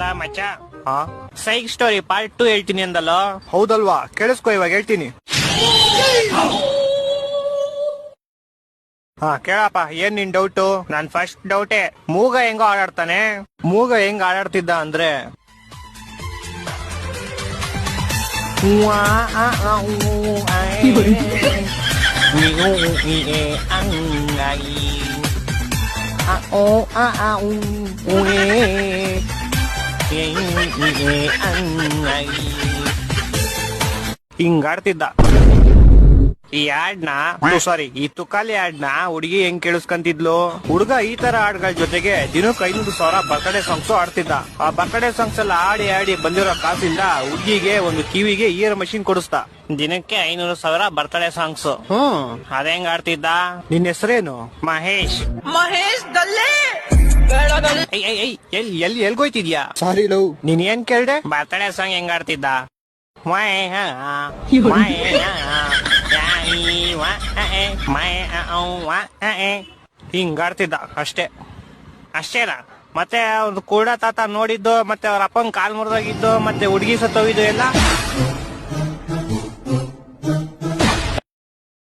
ಲಾ ಮಚ್ಚ, ಹಾ ಸೈಕ್ story part 2 ಹೇಳ್ತೀನಿ ಅಂದಲ್ಲ. ಹೌದಲ್ವಾ, ಕೇಳಿಸ್ಕೊ ಇವಾಗ ಹೇಳ್ತೀನಿ. ಹಾ ಕೇಳಪ್ಪ, ಏನ್ ನಿನ್ ಡೌಟು? ನನ್ ಫಸ್ಟ್ ಡೌಟೇ ಮೂಗ ಹೆಂಗೋ ಆಡಾಡ್ತಾನೆ. ಮೂಗ ಹೆಂಗ್ ಆಡಾಡ್ತಿದ್ದ ಅಂದ್ರೆ ಹಿಂಗ್ ಆಡ್ತಿದ್ದ. ಈ ಹಾಡ್ನ ಸಾರಿ, ಈ ತುಕಾಲಿ ಹಾಡ್ನ ಹುಡುಗಿ ಹೆಂಗ್ ಕೇಳಿಸ್ಕೊಂತಿದ್ಲು? ಹುಡುಗ ಈ ತರ ಹಾಡ್ಗಳ ಜೊತೆಗೆ ದಿನಕ್ಕೆ 500,000 ಬರ್ತ್ಡೇ ಸಾಂಗ್ಸ್ ಆಡ್ತಿದ್ದ. ಆ ಬರ್ತ್ಡೇ ಸಾಂಗ್ಸ್ ಎಲ್ಲ ಆಡಿ ಆಡಿ ಬಂದಿರೋ ಕಾಸಿಂದ ಹುಡುಗಿಗೆ ಒಂದು ಕಿವಿಗೆ ಇಯರ್ ಮಷಿನ್ ಕೊಡಿಸ್ತಾ. ದಿನಕ್ಕೆ 500,000 ಬರ್ತಡೇ ಸಾಂಗ್ಸ್. ಅದೇಂಗ್ ಆಡ್ತಿದ್ದ? ನಿನ್ ಹೆಸರೇನು? ಮಹೇಶ್. ಎಲ್ಗೋಯ್ತಿದ್ಯಾ? ಸಾರಿ ಲವ್, ನೀನ್ ಏನ್ ಕೇಳ್ದೆ? ಬರ್ತಡೇ ಸಾಂಗ್ ಹೆಂಗ್ ಆಡ್ತಿದ್ದ? ಹಿಂಗ್ ಆಡ್ತಿದ್ದ ಅಷ್ಟೇ. ಅಷ್ಟೇನಾ? ಮತ್ತೆ ಅವ್ರ ಕೂಡ ತಾತ ನೋಡಿದ್ದು, ಮತ್ತೆ ಅವ್ರ ಅಪ್ಪನ್ ಕಾಲ್ ಮುರಿದೋಗಿದ್ದು, ಮತ್ತೆ ಹುಡುಗಿ ಸತ್ತೋಗಿದ್ದು ಎಲ್ಲ